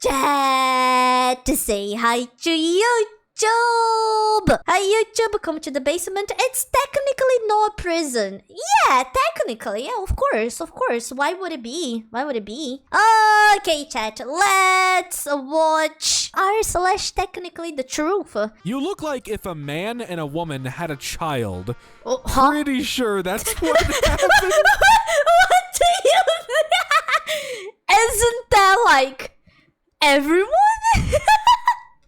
Chat to say hi to YouTube. Hi YouTube, come to the basement. It's technically not a prison. Yeah, technically, yeah, of course. Why would it be? Okay, chat, let's watch r/technically the truth. You look like if a man and a woman had a child. Oh, huh? Pretty sure that's what happened. What do you Isn't that like everyone?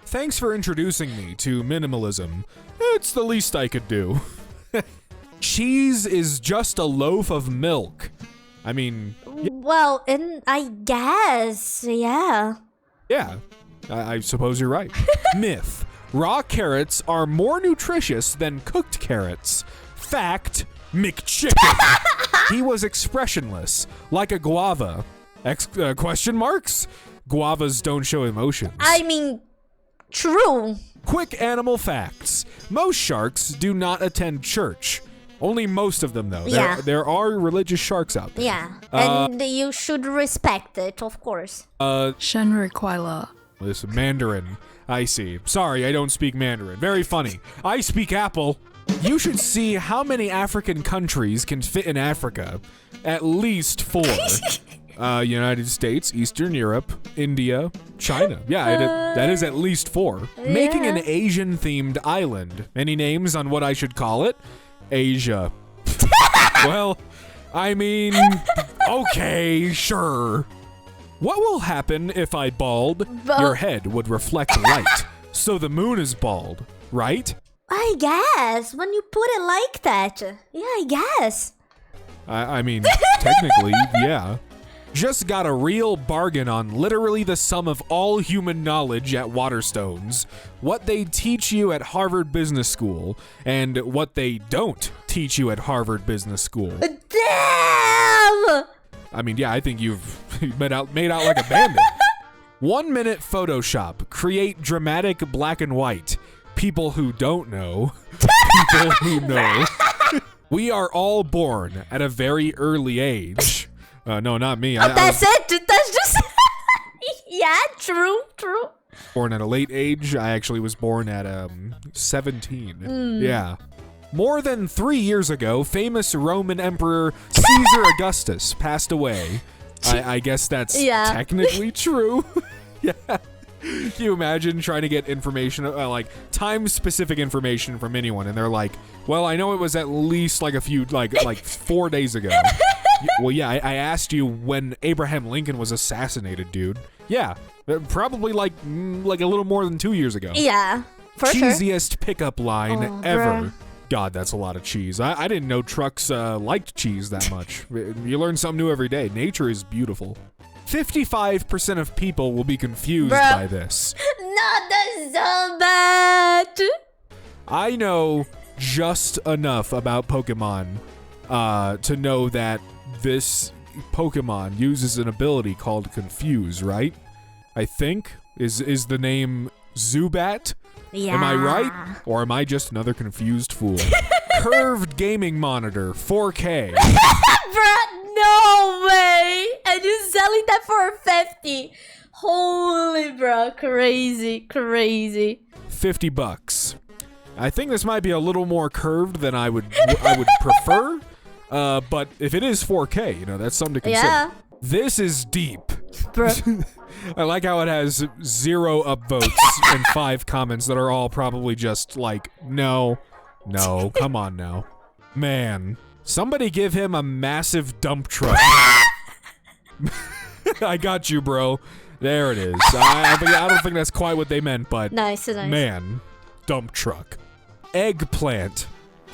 Thanks for introducing me to minimalism. It's the least I could do. Cheese is just a loaf of milk. I mean... Well, and I guess, yeah. Yeah, I suppose you're right. Myth. Raw carrots are more nutritious than cooked carrots. Fact. McChicken. He was expressionless, like a guava. Question marks? Guavas don't show emotions. I mean, true. Quick animal facts. Most sharks do not attend church. Only most of them, though. Yeah. There are religious sharks out there. Yeah, and you should respect it, of course. 生日快乐. This Mandarin. I see. Sorry, I don't speak Mandarin. Very funny. I speak apple. You should see how many African countries can fit in Africa. At least 4. United States, Eastern Europe, India, China. Yeah, that is at least 4. Yeah. Making an Asian-themed island. Any names on what I should call it? Asia. Well, I mean, okay, sure. What will happen if I bald? Your head would reflect light. So the moon is bald, right? I guess, when you put it like that. Yeah, I guess. I mean, technically, yeah. Just got a real bargain on literally the sum of all human knowledge at Waterstones. What they teach you at Harvard Business School, and what they don't teach you at Harvard Business School. Damn! I mean, yeah, I think you've made out like a bandit. 1 minute Photoshop. Create dramatic black and white. People who don't know. People who know. We are all born at a very early age. No, not me. That's it. That's just... Yeah, true. Born at a late age. I actually was born at 17. Yeah. More than 3 years ago, famous Roman Emperor Caesar Augustus passed away. I guess that's technically true. Yeah. Can you imagine trying to get information, like time-specific information from anyone, and they're like, well, I know it was at least like a few, like 4 days ago. Well, yeah, I asked you when Abraham Lincoln was assassinated, dude. Yeah, probably like a little more than 2 years ago. Yeah, for sure. Cheesiest pickup line ever. Bruh. God, that's a lot of cheese. I didn't know trucks liked cheese that much. You learn something new every day. Nature is beautiful. 55% of people will be confused by this. Not the Zombat! I know just enough about Pokemon to know that this Pokemon uses an ability called Confuse, right? I think. Is the name Zubat? Yeah. Am I right? Or am I just another confused fool? Curved gaming monitor, 4K. Bruh, no way! And you're selling that for 50. Holy bro, crazy. $50. I think this might be a little more curved than I would prefer. But if it is 4K, that's something to consider. Yeah. This is deep. Bruh. I like how it has 0 upvotes and 5 comments that are all probably just like, no, come on now. Man, somebody give him a massive dump truck. I got you, bro. There it is. I don't think that's quite what they meant, but Nice. man, dump truck. Eggplant.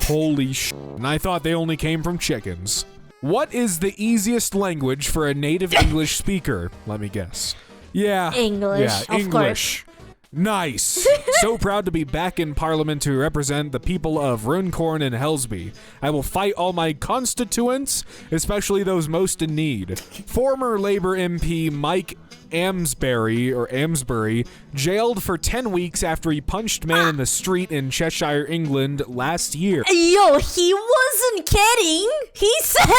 Holy sh**. And I thought they only came from chickens. What is the easiest language for a native English speaker? Let me guess. Yeah. English, Yeah, of English. Nice. So proud to be back in Parliament to represent the people of Runcorn and Helsby. I will fight all my constituents, especially those most in need. Former Labour MP Mike Amsbury, jailed for 10 weeks after he punched man in the street in Cheshire, England last year. Yo, he wasn't kidding. He said...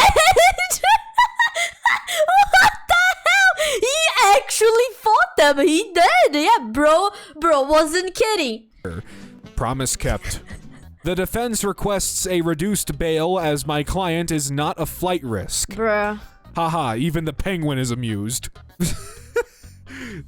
What the hell? He actually fought them. He did. Yeah, bro wasn't kidding. Promise kept. The defense requests a reduced bail as my client is not a flight risk. Bruh. Haha, even the penguin is amused.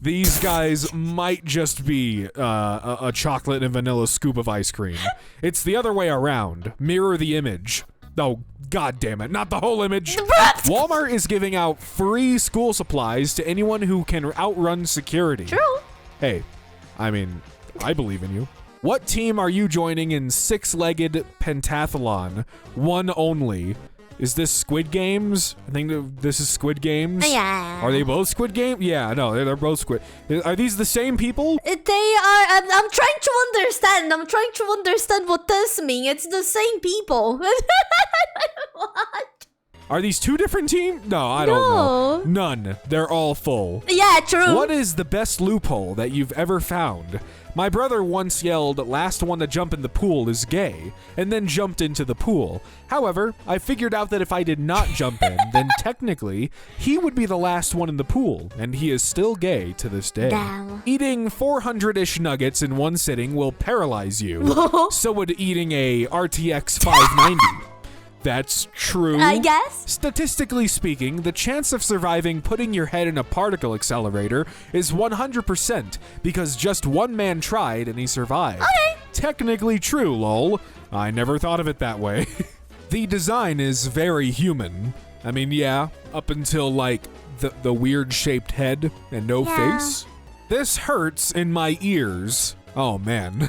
These guys might just be a chocolate and vanilla scoop of ice cream. It's the other way around. Mirror the image. Oh, god damn it, not the whole image. Walmart is giving out free school supplies to anyone who can outrun security. True. Hey, I mean, I believe in you. What team are you joining in six-legged pentathlon? One only. Is this Squid Games? I think this is Squid Games. Yeah. Are they both Squid Game? Yeah, no, they're both Squid. Are these the same people? They are. I'm trying to understand. I'm trying to understand what this means. It's the same people. What? Are these two different teams? No, I don't know. None. They're all full. Yeah, true. What is the best loophole that you've ever found? My brother once yelled, "Last one to jump in the pool is gay," and then jumped into the pool. However, I figured out that if I did not jump in, then technically, he would be the last one in the pool, and he is still gay to this day. Damn. Eating 400-ish nuggets in one sitting will paralyze you. So would eating a RTX 590. That's true. I guess. Statistically speaking, the chance of surviving putting your head in a particle accelerator is 100% because just one man tried and he survived. Okay. Technically true, lol. I never thought of it that way. The design is very human. I mean, yeah, up until like the weird shaped head and no face. This hurts in my ears. Oh man.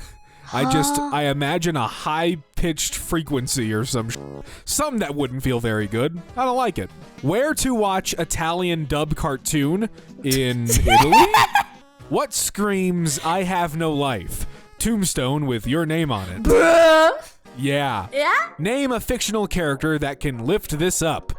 I imagine a high-pitched frequency or something that wouldn't feel very good. I don't like it. Where to watch Italian dub cartoon in Italy? What screams "I have no life"? Tombstone with your name on it. Bruh. Yeah. Yeah? Name a fictional character that can lift this up.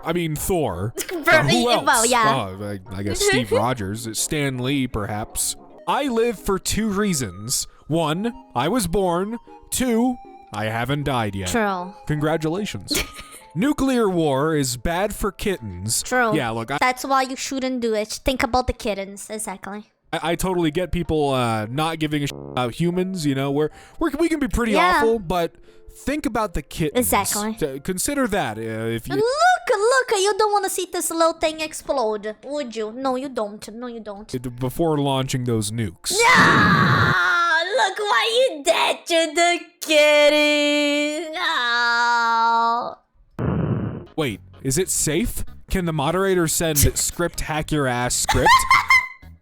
I mean, Thor. Who else? Well, yeah. Oh, I guess Steve Rogers. Stan Lee, perhaps. I live for two reasons. 1, I was born. 2, I haven't died yet. True. Congratulations. Nuclear war is bad for kittens. True. Yeah, look, That's why you shouldn't do it. Think about the kittens. Exactly. I totally get people not giving a shit about humans. You know, we can be pretty awful, but think about the kittens. Exactly. Consider that if you. Look, you don't want to see this little thing explode, would you? No, you don't. No, you don't. Before launching those nukes. Ah, look what you did to the kitty. No. Wait, is it safe? Can the moderator send script hack your ass script?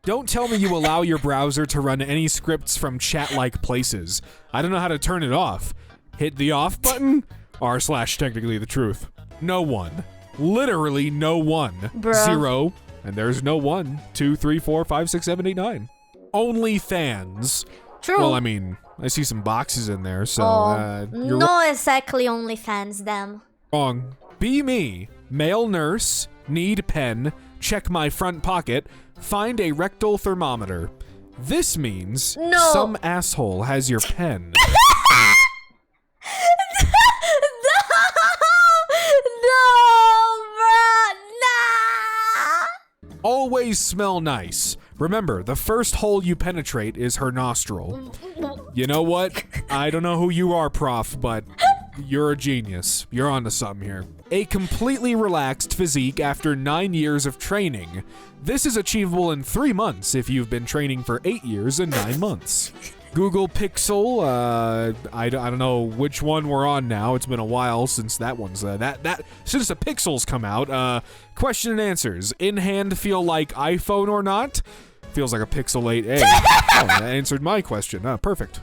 Don't tell me you allow your browser to run any scripts from chat-like places. I don't know how to turn it off. Hit the off button? r/technicallythetruth. No one. Literally no one. Bruh. 0. And there's no 1, 2, 3, 4, 5, 6, 7, 8, 9. Only fans. True. Well, I mean, I see some boxes in there, so you're no, exactly OnlyFans them. wrong. Be me. Male nurse. Need pen. Check my front pocket. Find a rectal thermometer. This means some asshole has your pen. Always smell nice. Remember, the first hole you penetrate is her nostril. You know what? I don't know who you are, prof, but you're a genius. You're onto something here. A completely relaxed physique after 9 years of training. This is achievable in 3 months if you've been training for 8 years and 9 months. Google Pixel, I don't know which one we're on now. It's been a while since that one's, since the Pixels come out. Question and answers. In hand feel like iPhone or not? Feels like a Pixel 8a. Oh, that answered my question. Perfect.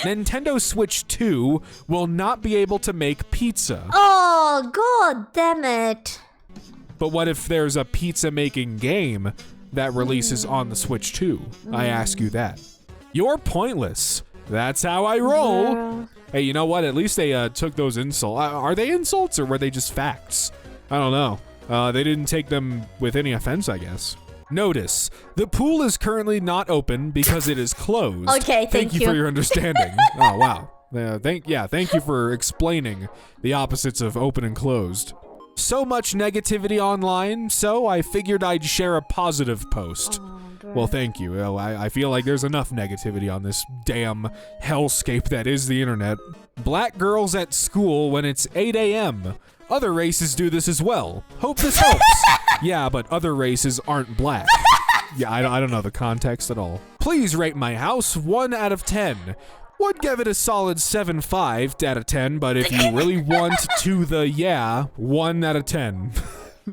Nintendo Switch 2 will not be able to make pizza. Oh, god damn it. But what if there's a pizza making game that releases on the Switch 2? I ask you that. You're pointless. That's how I roll. Yeah. Hey, you know what? At least they took those insults. Are they insults or were they just facts? I don't know. They didn't take them with any offense, I guess. Notice, the pool is currently not open because it is closed. Okay, thank you for your understanding. Oh, wow. Thank you for explaining the opposites of open and closed. So much negativity online, so I figured I'd share a positive post. Well, thank you. Well, I feel like there's enough negativity on this damn hellscape that is the internet. Black girls at school when it's 8 a.m. Other races do this as well. Hope this helps. Yeah, but other races aren't black. Yeah, I don't know the context at all. Please rate my house 1 out of 10. Would give it a solid 7.5 out of 10, but if you really want to the 1 out of 10.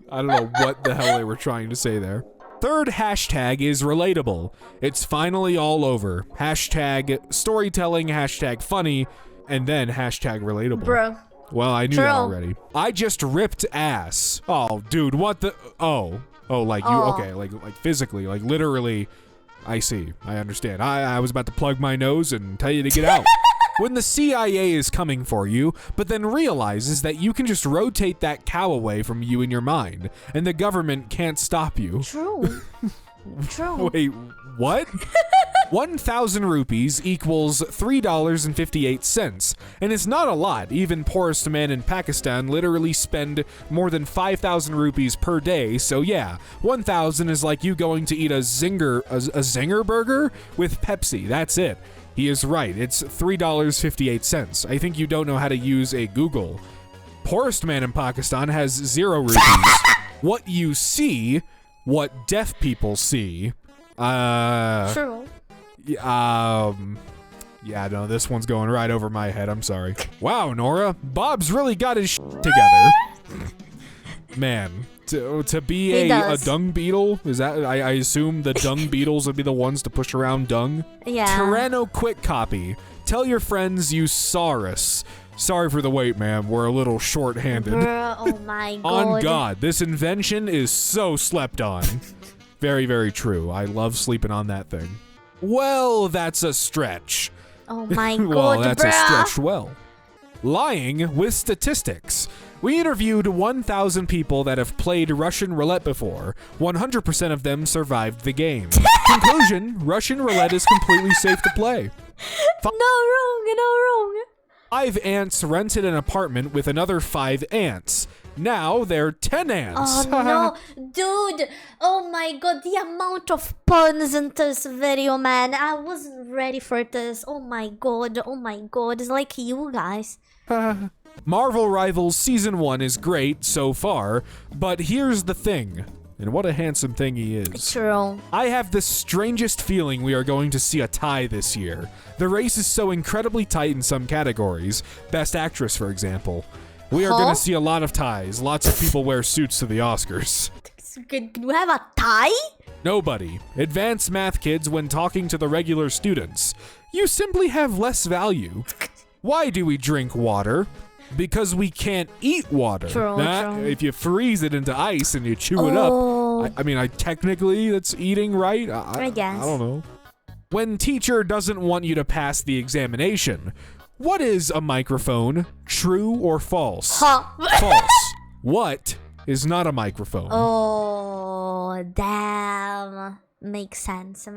I don't know what the hell they were trying to say there. Third hashtag is relatable. It's finally all over. Hashtag storytelling, hashtag funny, and then hashtag relatable. Bro. Well, I knew that already. I just ripped ass. Oh, dude, what the? Oh, like you? Okay, like physically, like literally. I see. I understand. I was about to plug my nose and tell you to get out. When the CIA is coming for you, but then realizes that you can just rotate that cow away from you in your mind, and the government can't stop you. True. True. Wait, what? 1,000 rupees equals $3.58, and it's not a lot. Even poorest man in Pakistan literally spend more than 5,000 rupees per day, so yeah, 1,000 is like you going to eat a zinger burger with Pepsi. That's it. He is right. It's $3.58. I think you don't know how to use a Google. Poorest man in Pakistan has 0 rupees. What you see, what deaf people see. True. Yeah, no, this one's going right over my head. I'm sorry. Wow, Nora, Bob's really got his together. Man, to be a dung beetle, is that? I assume the dung beetles would be the ones to push around dung. Yeah. Tyranno quick copy. Tell your friends you saw us. Sorry for the wait, ma'am. We're a little short-handed. Bruh, oh my god. On God, this invention is so slept on. Very, very true. I love sleeping on that thing. Well, that's a stretch. Oh my god, well, that's bruh. a stretch. Well, lying with statistics. We interviewed 1,000 people that have played Russian roulette before. 100% of them survived the game. Conclusion, Russian roulette is completely safe to play. No wrong. 5 ants rented an apartment with another 5 ants. Now they're 10 ants. Oh no, dude. Oh my god, the amount of puns in this video, man. I wasn't ready for this. Oh my god. It's like you guys. Marvel Rivals Season 1 is great so far, but here's the thing. And what a handsome thing he is. True. I have the strangest feeling we are going to see a tie this year. The race is so incredibly tight in some categories. Best Actress, for example. We are going to see a lot of ties. Lots of people wear suits to the Oscars. Can we have a tie? Nobody. Advanced math kids when talking to the regular students. You simply have less value. Why do we drink water? Because we can't eat water. True. If you freeze it into ice and you chew it up, I mean, technically that's eating, right? I guess. I don't know. When teacher doesn't want you to pass the examination, what is a microphone? True or false? False. What is not a microphone? Oh, damn. Makes sense.